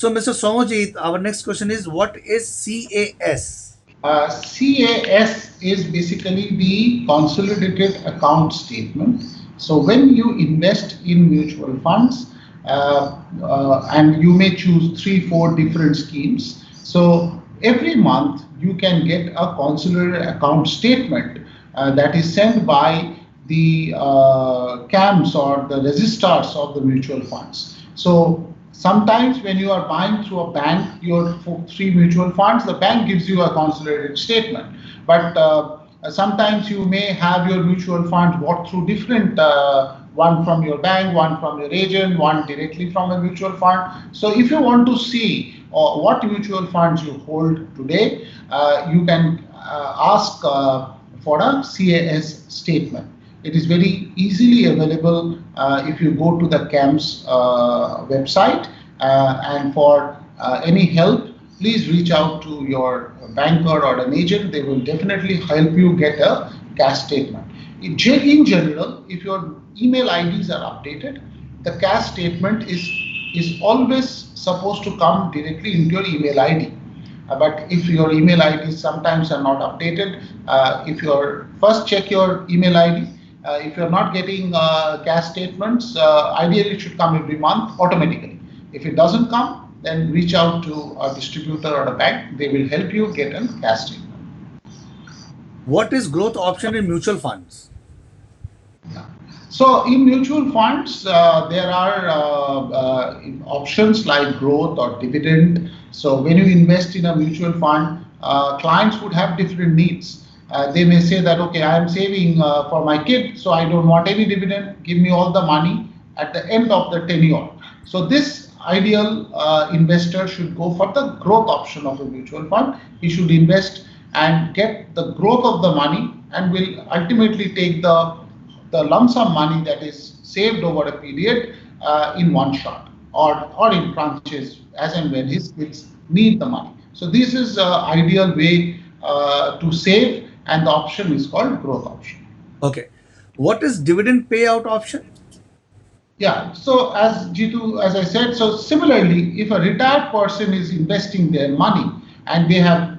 So, Mr. Somojit, our next question is, what is CAS? CAS is basically the consolidated account statement. So when you invest in mutual funds, and you may choose 3, 4 different schemes. So every month you can get a consolidated account statement that is sent by the CAMs or the registrars of the mutual funds. So sometimes when you are buying through a bank your 3 mutual funds, the bank gives you a consolidated statement. But sometimes you may have your mutual funds bought through different, one from your bank, one from your agent, one directly from a mutual fund. So if you want to see what mutual funds you hold today, you can ask for a CAS statement. It is very easily available if you go to the CAMS website, and for any help, please reach out to your banker or an agent. They will definitely help you get a cash statement. In general, if your email IDs are updated, the cash statement is always supposed to come directly into your email ID. But if your email IDs sometimes are not updated, if you first check your email ID. If you're not getting cash statements, ideally it should come every month automatically. If it doesn't come, then reach out to a distributor or a bank. They will help you get a cash statement. What is growth option in mutual funds? Yeah. So in mutual funds, there are options like growth or dividend. So when you invest in a mutual fund, clients would have different needs. They may say that, okay, I am saving for my kid, so I don't want any dividend. Give me all the money at the end of the tenure. So this ideal investor should go for the growth option of a mutual fund. He should invest and get the growth of the money, and will ultimately take the lump sum money that is saved over a period in one shot, or in tranches as and when his kids need the money. So this is ideal way to save, and the option is called growth option. Okay. What is dividend payout option? Yeah, so as I said, so similarly, if a retired person is investing their money and they have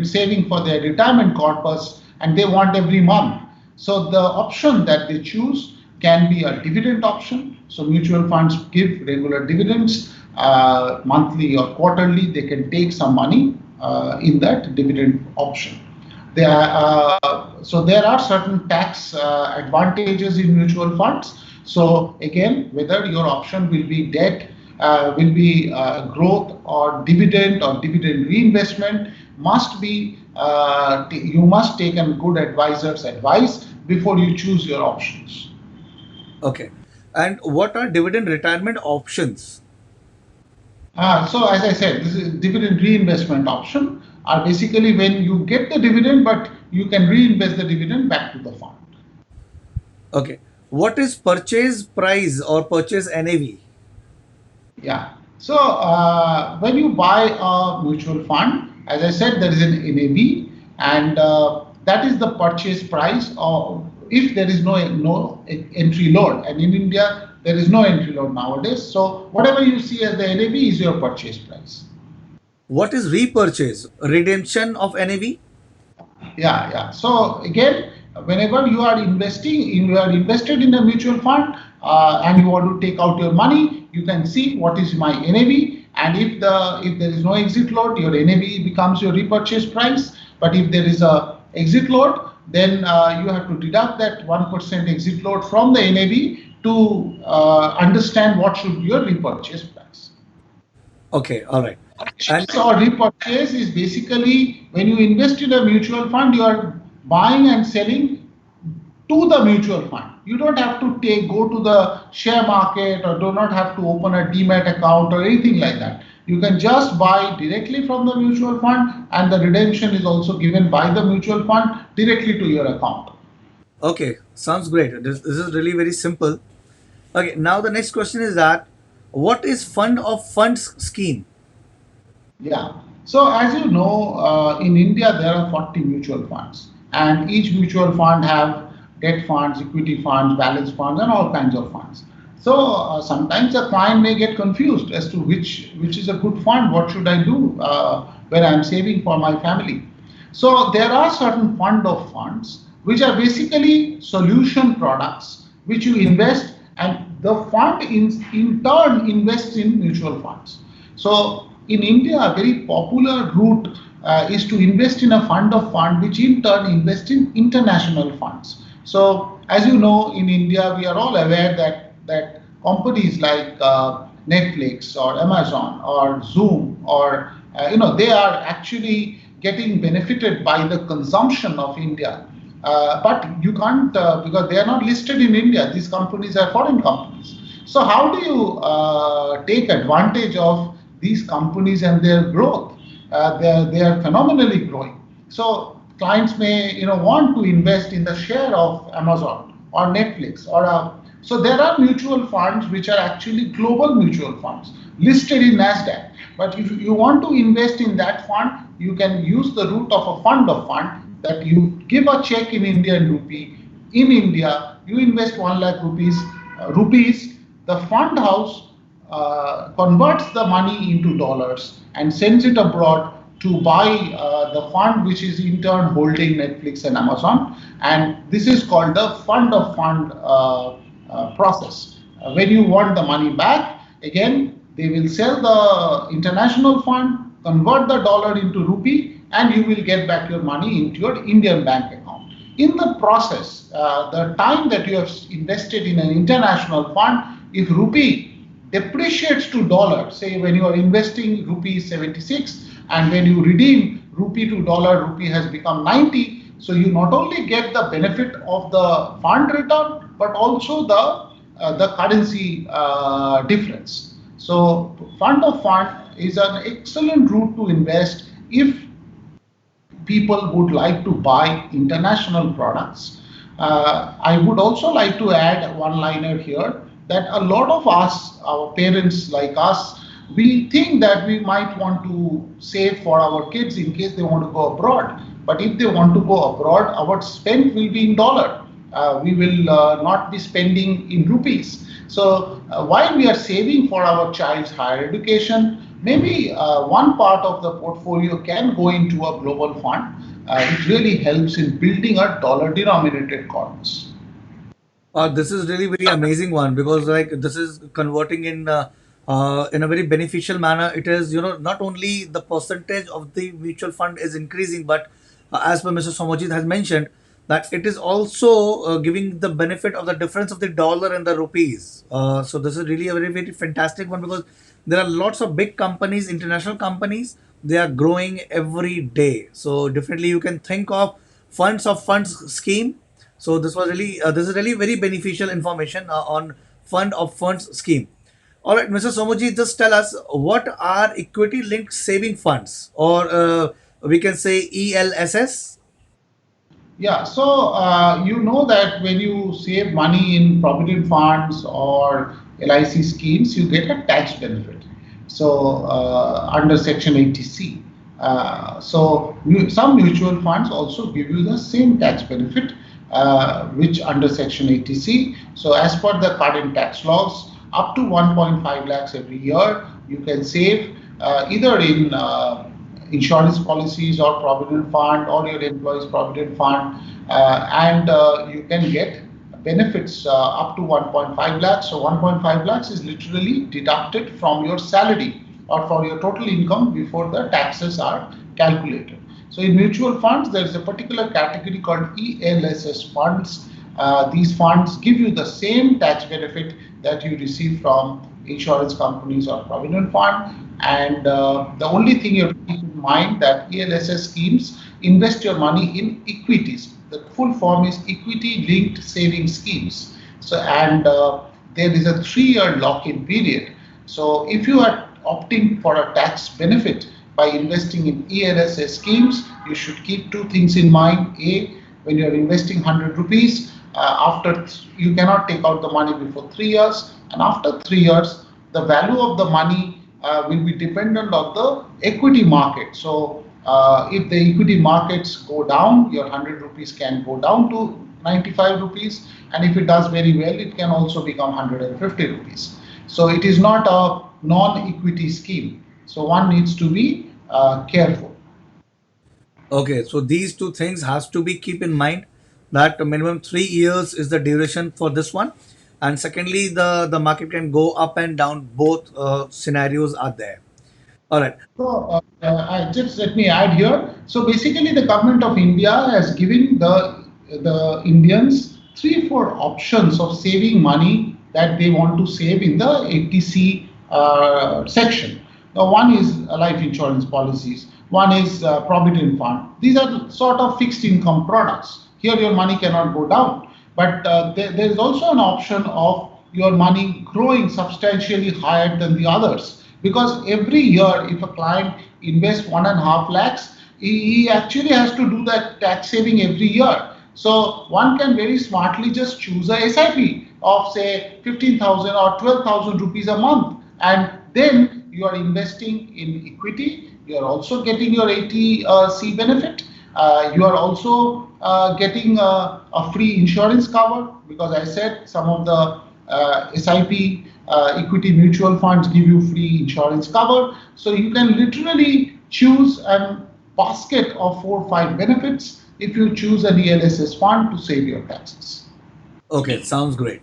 saving for their retirement corpus and they want every month, so the option that they choose can be a dividend option. So mutual funds give regular dividends, monthly or quarterly. They can take some money in that dividend option. So there are certain tax advantages in mutual funds. So again, whether your option will be debt, will be growth or dividend reinvestment, must be you must take a good advisor's advice before you choose your options. Okay. And what are dividend retirement options? So as I said, this is dividend reinvestment option are basically when you get the dividend, but you can reinvest the dividend back to the fund. Okay. What is purchase price or purchase NAV? Yeah. So when you buy a mutual fund, as I said, there is an NAV, and that is the purchase price. Or if there is no entry load, and in India there is no entry load nowadays. So whatever you see as the NAV is your purchase price. What is repurchase? Redemption of NAV? Yeah. So again, whenever you are invested in a mutual fund, and you want to take out your money, you can see what is my NAV, and if there is no exit load, your NAV becomes your repurchase price. But if there is a exit load, then you have to deduct that 1% exit load from the NAV to understand what should be your repurchase price. Okay. All right. And Or repurchase is basically when you invest in a mutual fund, you are buying and selling to the mutual fund. You don't have to go to the share market, or do not have to open a demat account or anything like that. You can just buy directly from the mutual fund, and the redemption is also given by the mutual fund directly to your account. okay, sounds great. This is really very simple. Okay. Now the next question is that, what is fund of funds scheme? Yeah. So as you know, in India there are 40 mutual funds, and each mutual fund have debt funds, equity funds, balance funds, and all kinds of funds. So sometimes the client may get confused as to which is a good fund. What should I do when I'm saving for my family? So there are certain fund of funds which are basically solution products which you invest, and the fund in turn invests in mutual funds. So in India, a very popular route is to invest in a fund of fund which in turn invest in international funds. So as you know, in India, we are all aware that companies like Netflix or Amazon or Zoom or they are actually getting benefited by the consumption of India. But you can't because they are not listed in India. These companies are foreign companies. So how do you take advantage of these companies and their growth? They are phenomenally growing. So clients may want to invest in the share of Amazon or Netflix or so there are mutual funds which are actually global mutual funds listed in Nasdaq. But if you want to invest in that fund, you can use the route of a fund of fund that you give a check in Indian rupee. In India, you invest 1 lakh rupees. The fund house converts the money into dollars and sends it abroad to buy the fund which is in turn holding Netflix and Amazon. And this is called the fund of fund process. When you want the money back, again, they will sell the international fund, convert the dollar into rupee, and you will get back your money into your Indian bank account. In the process, the time that you have invested in an international fund, if rupee depreciates to dollar, say when you are investing rupee 76 and when you redeem rupee to dollar, rupee has become 90. So you not only get the benefit of the fund return, but also the currency difference. So fund of fund is an excellent route to invest if people would like to buy international products. I would also like to add one liner here that a lot of us, our parents like us, we think that we might want to save for our kids in case they want to go abroad. But if they want to go abroad, our spend will be in dollar. We will not be spending in rupees. So while we are saving for our child's higher education, maybe one part of the portfolio can go into a global fund. It really helps in building a dollar denominated corpus. This is really very amazing one, because like this is converting in a very beneficial manner. It is, not only the percentage of the mutual fund is increasing, but as per Mr. Somojit has mentioned, that it is also giving the benefit of the difference of the dollar and the rupees. So this is really a very very fantastic one, because there are lots of big companies, international companies. They are growing every day. So definitely you can think of funds scheme. So this is really very beneficial information on fund of funds scheme. All right, Mr. Somoji, just tell us what are equity linked saving funds, or we can say ELSS. Yeah, so you know that when you save money in provident funds or LIC schemes, you get a tax benefit. So under Section 80C. Some mutual funds also give you the same tax benefit, which under Section 80C. So as per the current tax laws, up to 1.5 lakhs every year, you can save either in insurance policies or provident fund or your employees provident fund, and you can get benefits up to 1.5 lakhs. So 1.5 lakhs is literally deducted from your salary or for your total income before the taxes are calculated. So in mutual funds, there is a particular category called ELSS funds. These funds give you the same tax benefit that you receive from insurance companies or provident fund. And the only thing you have to keep in mind that ELSS schemes invest your money in equities. The full form is equity linked saving schemes. So and there is a 3-year lock-in period. So if you are opting for a tax benefit by investing in ELSS schemes, you should keep two things in mind. A, when you are investing 100 rupees, you cannot take out the money before 3 years, and after 3 years, the value of the money will be dependent on the equity market. So if the equity markets go down, your 100 rupees can go down to 95 rupees, and if it does very well, it can also become 150 rupees. So it is not a non-equity scheme. So one needs to be careful. Okay, so these two things has to be keep in mind that minimum 3 years is the duration for this one, and secondly, the market can go up and down. Both scenarios are there. All right. So, just let me add here. So, basically, the government of India has given the Indians three, four options of saving money that they want to save in the 80C section. Now, one is life insurance policies. One is provident fund. These are sort of fixed income products. Here, your money cannot go down. But there is also an option of your money growing substantially higher than the others, because every year if a client invests 1.5 lakhs, he actually has to do that tax saving every year. So one can very smartly just choose a SIP of say 15,000 or 12,000 rupees a month, and then you are investing in equity. You are also getting your 80C benefit. You are also getting a free insurance cover, because I said some of the SIP equity mutual funds give you free insurance cover. So you can literally choose a basket of 4 or 5 benefits if you choose an ELSS fund to save your taxes. Okay, sounds great.